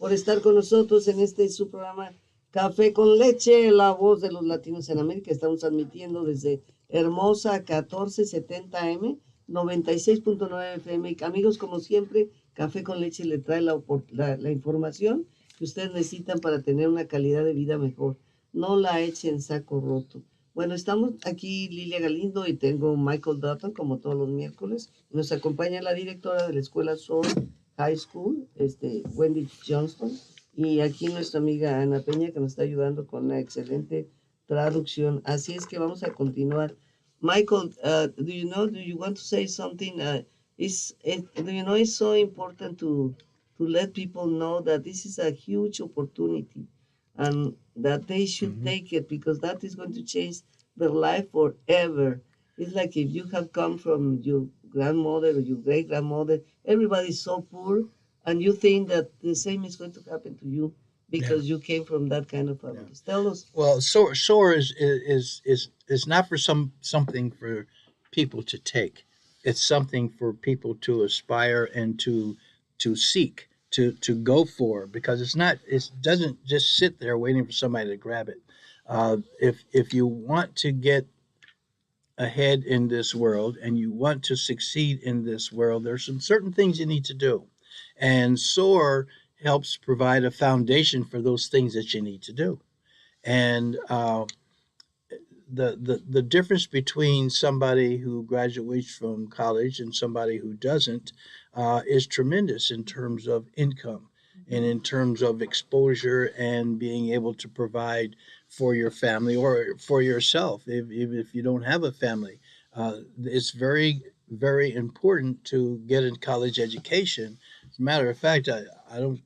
por estar con nosotros en su programa Café con Leche, la voz de los latinos en América. Estamos transmitiendo desde Hermosa 1470M, 96.9 FM. Amigos, como siempre, Café con Leche le trae la información que ustedes necesitan para tener una calidad de vida mejor. No la echen en saco roto. Bueno, estamos aquí Lilia Galindo y tengo Michael Dutton, como todos los miércoles. Nos acompaña la directora de la escuela SOAR High School, Wendy Johnston, y aquí nuestra amiga Ana Peña, que nos está ayudando con una excelente traducción. Así es que vamos a continuar. Michael, do you want to say something? Do you know it's so important to let people know that this is a huge opportunity and that they should take it, because that is going to change their life forever. It's like if you have come from your grandmother or your great grandmother, everybody's so poor, and you think that the same is going to happen to you because you came from that kind of family. Tell us. Well, SOAR is not for something for people to take. It's something for people to aspire and to seek, to go for, because it doesn't just sit there waiting for somebody to grab it. If you want to get ahead in this world and you want to succeed in this world, there's some certain things you need to do, and SOAR helps provide a foundation for those things that you need to do. And the difference between somebody who graduates from college and somebody who doesn't is tremendous in terms of income and in terms of exposure and being able to provide for your family or for yourself if you don't have a family. It's very, very important to get a college education. As a matter of fact, I don't.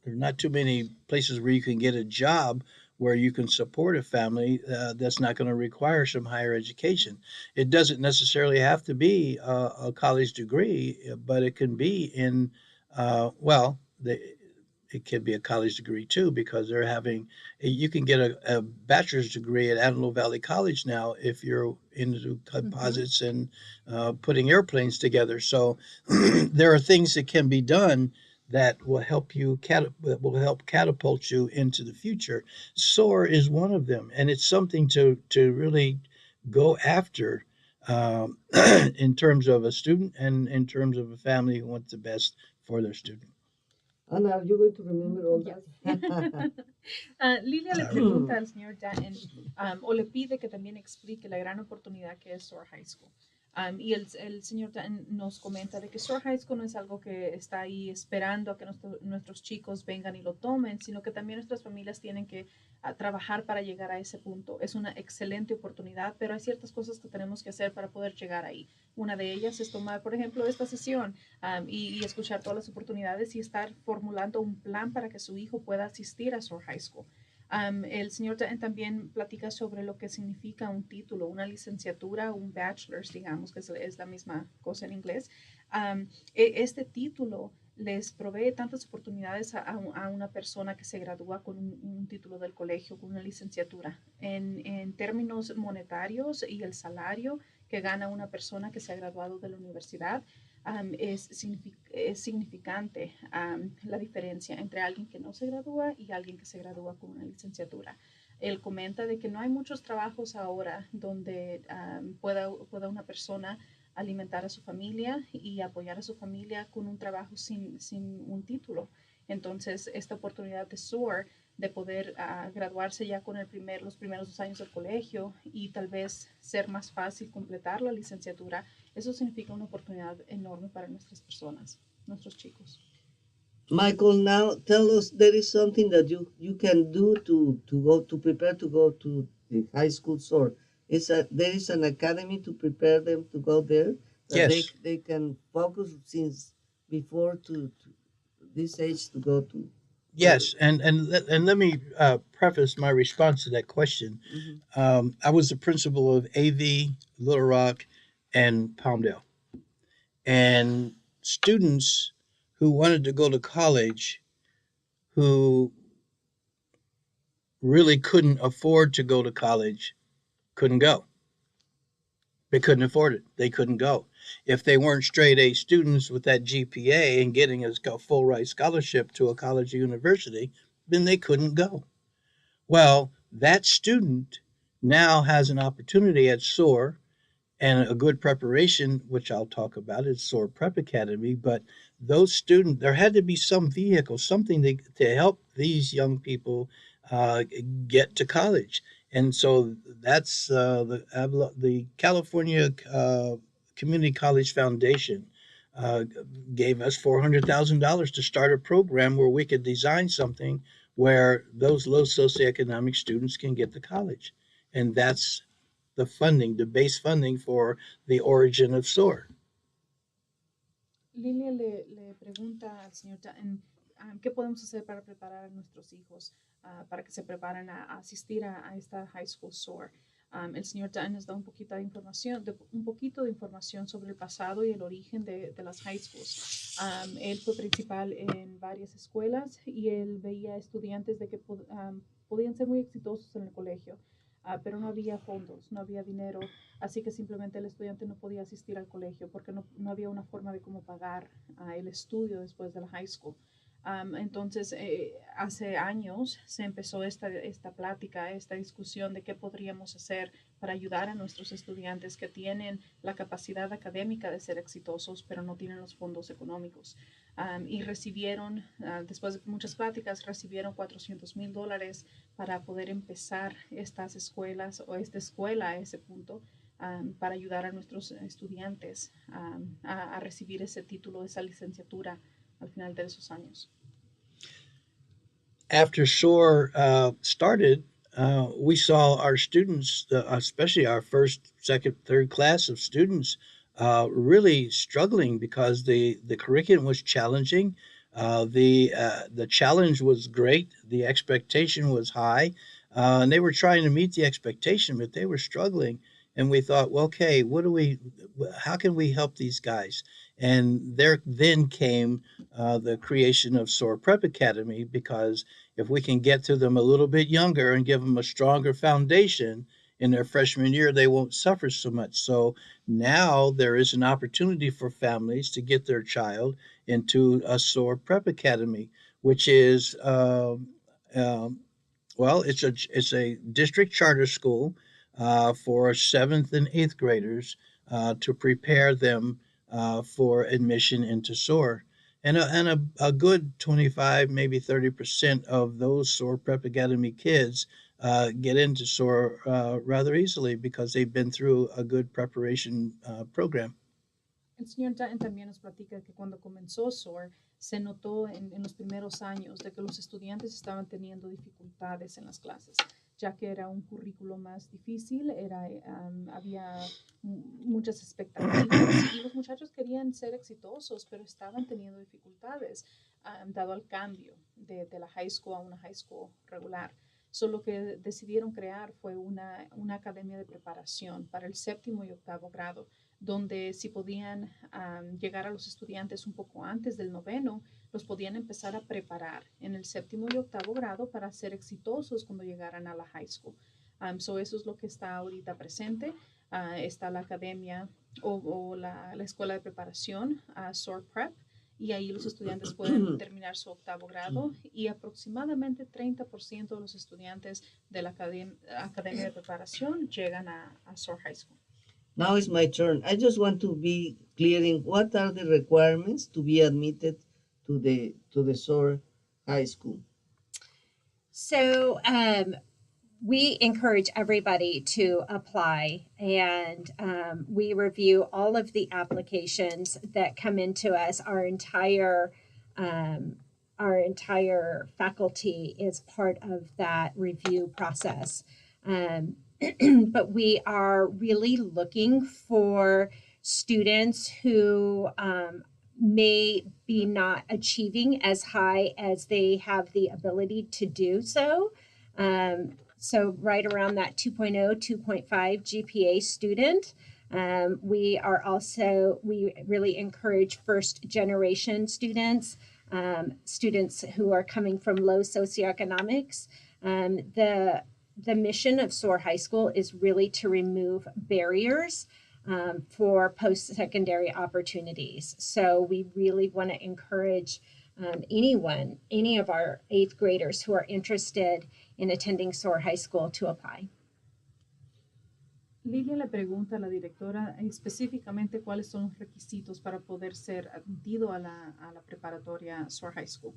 There are not too many places where you can get a job where you can support a family that's not going to require some higher education. It doesn't necessarily have to be a college degree, but it can be in, it can be a college degree too, because you can get a bachelor's degree at Antelope Valley College now if you're into composites and putting airplanes together. So there are things that can be done that will help catapult you into the future. SOAR is one of them, and it's something to really go after in terms of a student and in terms of a family who wants the best for their student. Ana, are you going to remember all that? Lilia le pregunta al señor Dan o le pide que también explique la gran oportunidad que es SOAR High School. Y el señor Dan nos comenta de que SOAR High School no es algo que está ahí esperando a que nuestros chicos vengan y lo tomen, sino que también nuestras familias tienen que trabajar para llegar a ese punto. Es una excelente oportunidad, pero hay ciertas cosas que tenemos que hacer para poder llegar ahí. Una de ellas es tomar, por ejemplo, esta sesión y escuchar todas las oportunidades y estar formulando un plan para que su hijo pueda asistir a SOAR High School. El señor también platica sobre lo que significa un título, una licenciatura, un bachelor's, digamos, que es la misma cosa en inglés. Este título les provee tantas oportunidades a una persona que se gradúa con un título del colegio, con una licenciatura. En términos monetarios y el salario que gana una persona que se ha graduado de la universidad, es significante la diferencia entre alguien que no se gradúa y alguien que se gradúa con una licenciatura. Él comenta de que no hay muchos trabajos ahora donde pueda una persona alimentar a su familia y apoyar a su familia con un trabajo sin un título. Entonces, esta oportunidad de SOAR, de poder graduarse ya con los primeros 2 años del colegio y tal vez ser más fácil completar la licenciatura, eso significa una oportunidad enorme para nuestras personas, nuestros chicos. Michael, now tell us, there is something that you can do to prepare to go to the high school SOAR. There is an academy to prepare them to go there. Yes. They can focus since before to this age to go to. Yes, and let me preface my response to that question. I was the principal of AV, Little Rock, and Palmdale. And students who wanted to go to college who really couldn't afford to go to college couldn't go. They couldn't afford it. They couldn't go. if they weren't straight A students with that GPA and getting a full ride scholarship to a college or university, then they couldn't go. Well, that student now has an opportunity at SOAR and a good preparation, which I'll talk about, is SOAR Prep Academy. But those students, there had to be some vehicle, something to help these young people uh, get to college. And so that's the California Community College Foundation uh, gave us $400,000 to start a program where we could design something where those low socioeconomic students can get to college. And that's the funding, the base funding for the origin of SOAR. Lilia le pregunta al señor qué podemos hacer para preparar a nuestros hijos para que se preparen a asistir a esta high school SOAR. El señor Dan nos da un poquito de información sobre el pasado y el origen de las high schools. Él fue principal en varias escuelas y él veía estudiantes de que podían ser muy exitosos en el colegio, pero no había fondos, no había dinero, así que simplemente el estudiante no podía asistir al colegio porque no había una forma de cómo pagar el estudio después de la high school. Entonces, hace años se empezó esta plática, esta discusión de qué podríamos hacer para ayudar a nuestros estudiantes que tienen la capacidad académica de ser exitosos, pero no tienen los fondos económicos. Y recibieron, después de muchas pláticas, recibieron $400,000 para poder empezar estas escuelas o esta escuela a ese punto. Para ayudar a nuestros estudiantes a recibir ese título, esa licenciatura al final de esos años. After SOAR started, we saw our students, especially our first, second, third class of students, really struggling because the curriculum was challenging. The challenge was great. The expectation was high. And they were trying to meet the expectation, but they were struggling. And we thought, well, okay, how can we help these guys? And there then came the creation of SOAR Prep Academy, because if we can get to them a little bit younger and give them a stronger foundation in their freshman year, they won't suffer so much. So now there is an opportunity for families to get their child into a SOAR Prep Academy, which is, it's a district charter school for 7th and 8th graders to prepare them for admission into SOAR. And a good 25, maybe 30% of those SOAR Prep Academy kids get into SOAR rather easily because they've been through a good preparation program. El señor también nos platica que cuando comenzó SOAR se notó en los primeros años de que los estudiantes estaban teniendo dificultades en las clases, ya que era un currículo más difícil, había muchas expectativas y los muchachos querían ser exitosos, pero estaban teniendo dificultades dado al cambio de la high school a una high school regular. Lo que decidieron crear fue una academia de preparación para el 7º y 8º grado, donde si podían llegar a los estudiantes un poco antes del 9º, los podían empezar a preparar en el 7º y 8º grado para ser exitosos cuando llegaran a la high school. Eso es lo que está ahorita presente. Está la academia o la escuela de preparación, SOAR Prep, y ahí los estudiantes pueden terminar su 8º grado y aproximadamente 30% de los estudiantes de la academia de preparación llegan a SOAR High School. Now it's my turn. I just want to be clear in what are the requirements to be admitted to the SOAR High School. So we encourage everybody to apply, and we review all of the applications that come into us. Our entire faculty is part of that review process. But we are really looking for students who may be not achieving as high as they have the ability to do so. So right around that 2.0, 2.5 GPA student. We really encourage first generation students, students who are coming from low socioeconomics. The mission of SOAR High School is really to remove barriers for post-secondary opportunities. So we really want to encourage any of our 8th graders who are interested in attending SOAR High School to apply. Lilia le pregunta a la directora específicamente cuáles son los requisitos para poder ser admitido a la preparatoria SOAR High School.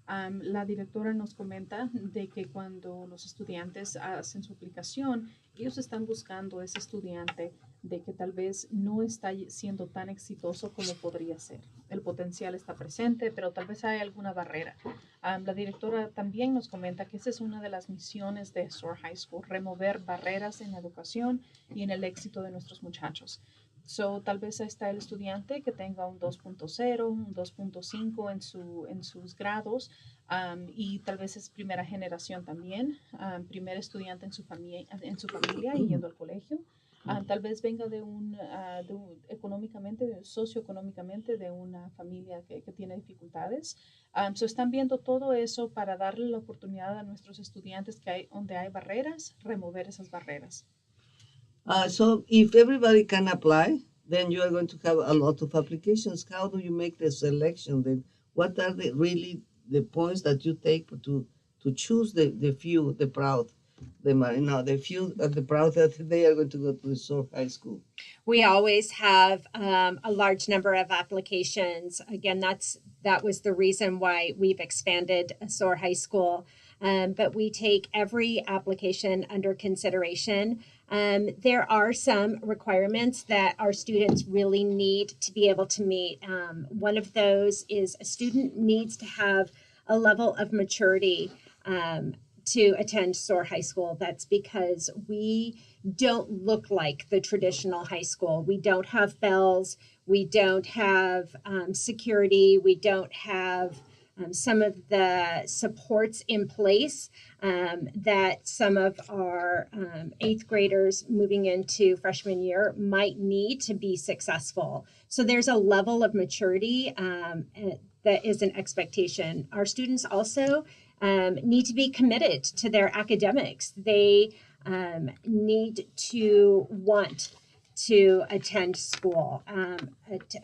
La directora nos comenta de que cuando los estudiantes hacen su aplicación, ellos están buscando ese estudiante de que tal vez no está siendo tan exitoso como podría ser. El potencial está presente, pero tal vez hay alguna barrera. La directora también nos comenta que esa es una de las misiones de SOAR High School, remover barreras en la educación y en el éxito de nuestros muchachos. So, tal vez está el estudiante que tenga un 2.0, un 2.5 en sus grados y tal vez es primera generación también, primer estudiante en su familia y yendo al colegio. Tal vez venga socioeconómicamente de una familia que tiene dificultades. So están viendo todo eso para darle la oportunidad a nuestros estudiantes donde hay barreras, remover esas barreras. So if everybody can apply, then you are going to have a lot of applications. How do you make the selection then? What are really the points that you take to choose the few, the proud, the few and the proud that they are going to go to the SOAR High School? We always have a large number of applications. Again, that was the reason why we've expanded SOAR High School. But we take every application under consideration. There are some requirements that our students really need to be able to meet. One of those is a student needs to have a level of maturity to attend SOAR High School. That's because we don't look like the traditional high school. We don't have bells. We don't have security. We don't have some of the supports in place that some of our 8th graders moving into freshman year might need to be successful. So there's a level of maturity that is an expectation. Our students also need to be committed to their academics. They need to want to attend school.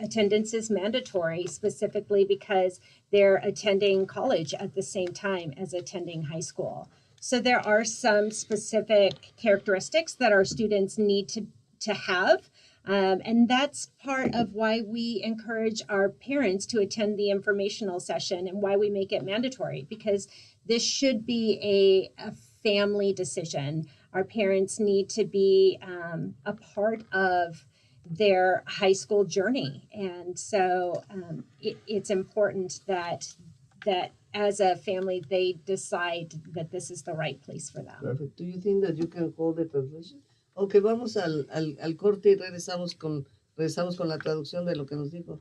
Attendance is mandatory specifically because they're attending college at the same time as attending high school. So there are some specific characteristics that our students need to have. And that's part of why we encourage our parents to attend the informational session and why we make it mandatory, because this should be a family decision. Our parents need to be a part of their high school journey. And so it's important that as a family, they decide that this is the right place for them. Perfect. Do you think that you can hold the translation? Okay, vamos al corte y regresamos con la traducción de lo que nos dijo.